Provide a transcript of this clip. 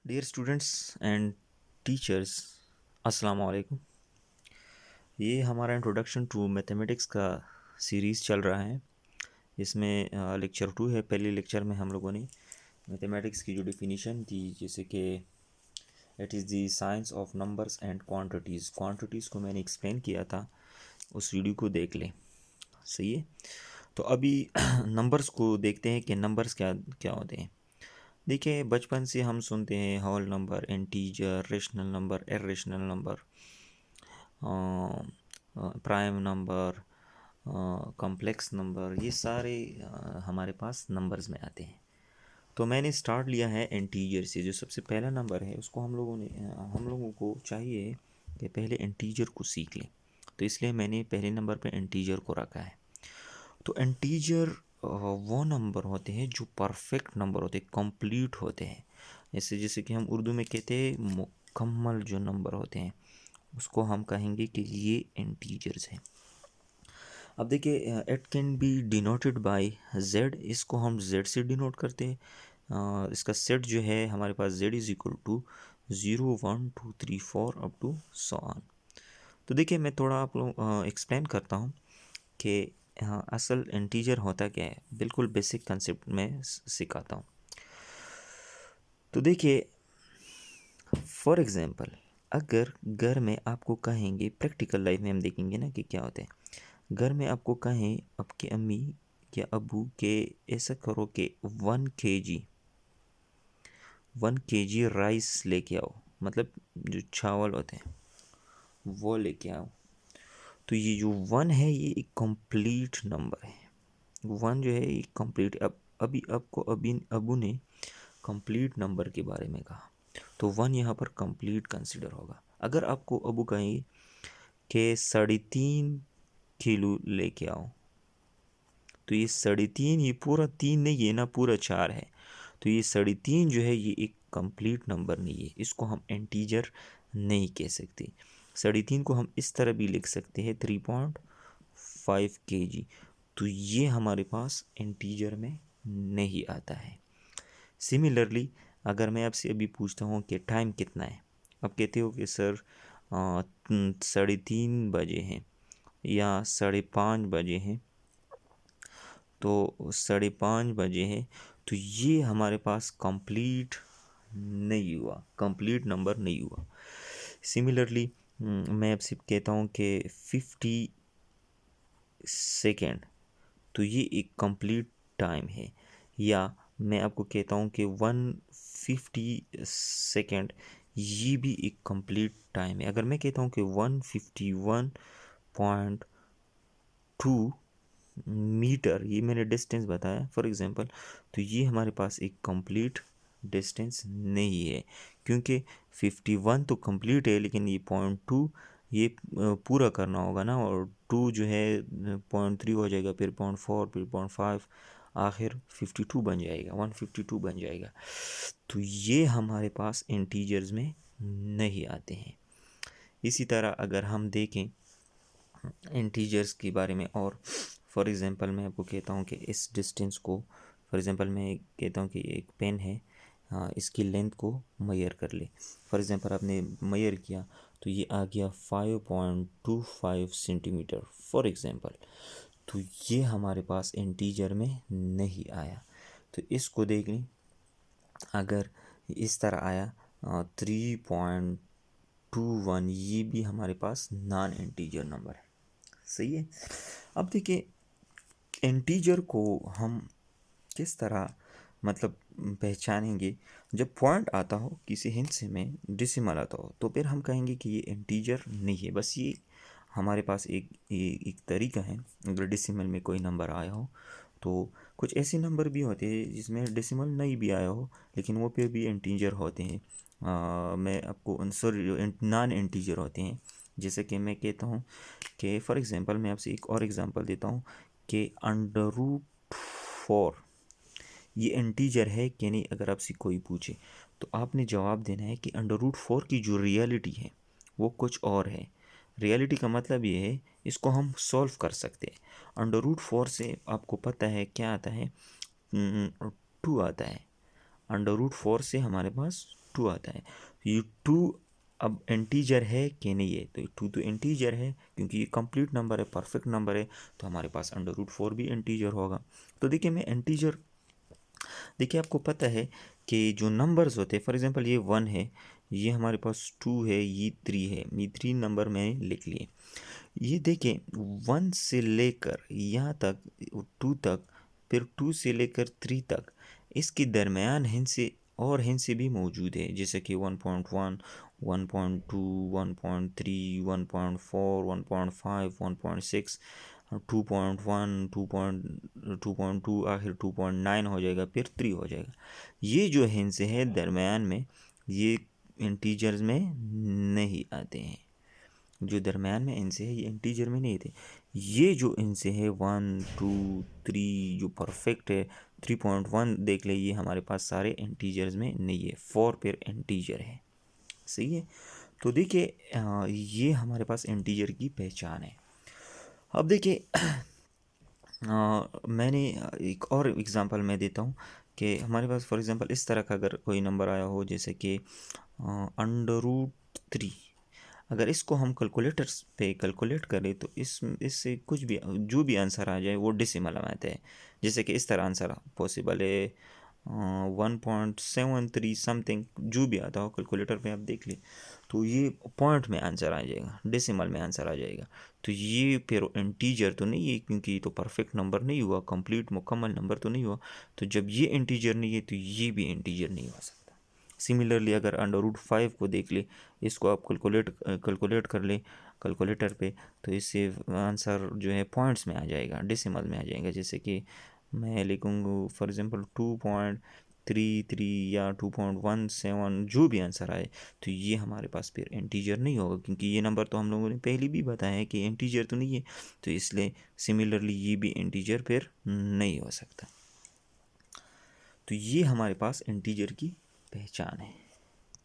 Dear students and teachers, अस्सलाम वालेकुम। ये हमारा इंट्रोडक्शन टू मैथमेटिक्स का सीरीज़ चल रहा है। इसमें लेक्चर 2 है। पहले लेक्चर में हम लोगों ने मैथमेटिक्स की जो डिफिनीशन थी, जैसे कि it is the science of numbers and quantities को मैंने एक्सप्लेन किया था। उस वीडियो को देख लें। सही है। तो अभी नंबर्स को देखते हैं कि नंबर्स क्या क्या होते हैं। देखिए, बचपन से हम सुनते हैं whole number, integer, rational number, irrational number, prime number, complex number, ये सारे हमारे पास नंबर्स में आते हैं। तो मैंने स्टार्ट लिया है इंटीजर से। जो सबसे पहला नंबर है उसको हम लोगों को चाहिए कि पहले इंटीजर को सीख लें। तो इसलिए मैंने पहले नंबर पे इंटीजर को रखा है। तो इंटीजर वो नंबर होते हैं जो परफेक्ट नंबर होते हैं, कंप्लीट होते हैं। जैसे कि हम उर्दू में कहते हैं मुकम्मल जो नंबर होते हैं, उसको हम कहेंगे कि ये इंटीजर्स हैं। अब देखिए, it can be denoted by Z. इसको हम जेड से डिनोट करते हैं। इसका सेट जो है हमारे पास Z is equal to 0 1 2 3 4 up to so on. तो देखिए, मैं थोड़ा आप लोग एक्सप्लेन करता हूँ कि असल इंटीजर होता क्या है। बिल्कुल बेसिक कंसेप्ट में सिखाता हूँ। तो देखिए, फॉर एग्जांपल, अगर घर में आपको कहेंगे, प्रैक्टिकल लाइफ में हम देखेंगे ना कि क्या होता है। घर में आपको कहें आपके अम्मी या अबू के ऐसा करो कि 1 kg राइस लेके आओ, मतलब जो चावल होते हैं वो लेके आओ। तो ये जो 1 है ये एक कंप्लीट नंबर है। 1 जो है ये कंप्लीट। अब अभी आपको अबू ने कंप्लीट नंबर के बारे में कहा, तो 1 यहाँ पर कंप्लीट कंसिडर होगा। अगर आपको अबू कहेंगे कि 3.5 किलो लेके आओ, तो ये 3.5, ये पूरा 3 नहीं है ना, पूरा 4 है। तो ये 3.5 जो है ये एक कंप्लीट नंबर नहीं है, इसको हम इंटीजर नहीं कह सकते। 3.5 को हम इस तरह भी लिख सकते हैं 3.5 kg। तो ये हमारे पास इंटीजर में नहीं आता है। सिमिलरली, अगर मैं आपसे अभी पूछता हूँ कि टाइम कितना है, आप कहते हो कि सर 3:30 बजे हैं या 5:30 बजे हैं। तो 5:30 बजे है, तो ये हमारे पास कंप्लीट नहीं हुआ, कंप्लीट नंबर नहीं हुआ। सिमिलरली, मैं आपसे कहता हूँ कि 50 सेकेंड, तो ये एक कंप्लीट टाइम है। या मैं आपको कहता हूँ कि 150 सेकेंड, ये भी एक कंप्लीट टाइम है। अगर मैं कहता हूँ कि 151.2 मीटर, ये मैंने डिस्टेंस बताया फॉर एग्जांपल, तो ये हमारे पास एक कंप्लीट डिस्टेंस नहीं है, क्योंकि 51 तो कंप्लीट है, लेकिन ये 0.2 ये पूरा करना होगा ना, और 2 जो है 0.3 हो जाएगा, फिर 0.4, फिर 0.5, आखिर 52 बन जाएगा, 152 बन जाएगा। तो ये हमारे पास इंटीजर्स में नहीं आते हैं। इसी तरह अगर हम देखें इंटीजर्स के बारे में, और फॉर एग्ज़ाम्पल मैं आपको कहता हूँ कि इस डिस्टेंस को, फॉर एग्ज़ाम्पल मैं कहता हूँ कि एक पेन है, इसकी लेंथ को मेजर कर ले। फॉर एग्ज़ाम्पल आपने मेजर किया तो ये आ गया 5.25 सेंटीमीटर फॉर एग्ज़ाम्पल। तो ये हमारे पास इंटीजर में नहीं आया। तो इसको देख लें, अगर इस तरह आया 3.21, ये भी हमारे पास नॉन इंटीजर नंबर है। सही है। अब देखिए, इंटीजर को हम किस तरह मतलब पहचानेंगे। जब पॉइंट आता हो किसी हिस्से में, डेसिमल आता हो, तो फिर हम कहेंगे कि ये इंटीजर नहीं है। बस ये हमारे पास एक तरीका है। अगर डेसिमल में कोई नंबर आया हो, तो कुछ ऐसे नंबर भी होते हैं जिसमें डेसिमल नहीं भी आया हो, लेकिन वो फिर भी इंटीजर होते हैं। मैं आपको सॉरी, नॉन इंटीजर होते हैं। जैसे कि मैं कहता हूँ कि फॉर एग्जांपल, मैं आपसे एक और एग्जांपल देता हूँ कि √4 ये इंटीजर है कि नहीं। अगर आपसे कोई पूछे तो आपने जवाब देना है कि √4 की जो रियलिटी है वो कुछ और है। रियलिटी का मतलब ये है, इसको हम सॉल्व कर सकते हैं। √4 से आपको पता है क्या आता है, 2 आता है। अंडर रूट 4 से हमारे पास 2 आता है। तो ये 2 अब इंटीजर है कि नहीं है, तो 2 तो इंटीजर है क्योंकि ये कंप्लीट नंबर है, परफेक्ट नंबर है, तो हमारे पास अंडर रूट 4 भी इंटीजर होगा। तो देखिए मैं इंटीजर, देखिए आपको पता है कि जो नंबर्स होते हैं, फॉर एग्जांपल ये 1 है, ये हमारे पास 2 है, ये 3 है, ये 3 नंबर मैंने लिख लिए। ये देखें 1 से लेकर यहाँ तक 2 तक, फिर 2 से लेकर 3 तक, इसके दरमियान हिंसे और हिंसे भी मौजूद है, जैसे कि 1.1, 1.2, 1.3, 1.4, 1.5, 1.6, 2.1, 2.2, आखिर 2.9 हो जाएगा, फिर 3 हो जाएगा। ये जो हिंसे है दरमियान में, ये इंटीजर्स में नहीं आते हैं। जो दरम्यान में इनसे है ये इंटीजर में नहीं थे। ये जो इनसे है 1, 2, 3 जो परफेक्ट है, 3.1 देख ले, ये हमारे पास सारे इंटीजर्स में नहीं है, 4 फिर इंटीजर है। सही है। तो देखिए ये हमारे पास इंटीजर की पहचान है। अब देखिए मैंने एक और एग्ज़ाम्पल मैं देता हूँ कि हमारे पास फॉर एग्ज़ाम्पल इस तरह का अगर कोई नंबर आया हो, जैसे कि अंडर रूट 3, अगर इसको हम कैलकुलेटर्स पे कैलकुलेट करें तो इससे कुछ भी जो भी आंसर आ जाए वो डेसिमल में आता है। जैसे कि इस तरह आंसर पॉसिबल है 1.73 समथिंग, जो भी आता हो कैलकुलेटर पे आप देख ले, तो ये पॉइंट में आंसर आ जाएगा, डेसिमल में आंसर आ जाएगा। तो ये फिर इंटीजर तो नहीं है, क्योंकि ये तो परफेक्ट नंबर नहीं हुआ, कंप्लीट मुकम्मल नंबर तो नहीं हुआ। तो जब ये इंटीजर नहीं है तो ये भी इंटीजर नहीं हो सकता। सिमिलरली अगर अंडर रूट 5 को देख ले, इसको आप कैलकुलेट कर ले कैलकुलेटर पे, तो इससे आंसर जो है पॉइंट्स में आ जाएगा, डेसिमल में आ जाएगा। जैसे कि मैं लिखूँगा फॉर एग्जांपल 2.33 या 2.17, जो भी आंसर आए, तो ये हमारे पास फिर इंटीजर नहीं होगा, क्योंकि ये नंबर तो हम लोगों ने पहले भी बताया है कि इंटीजर तो नहीं है। तो इसलिए सिमिलरली ये भी इंटीजर फिर नहीं हो सकता। तो ये हमारे पास इंटीजर की पहचान है।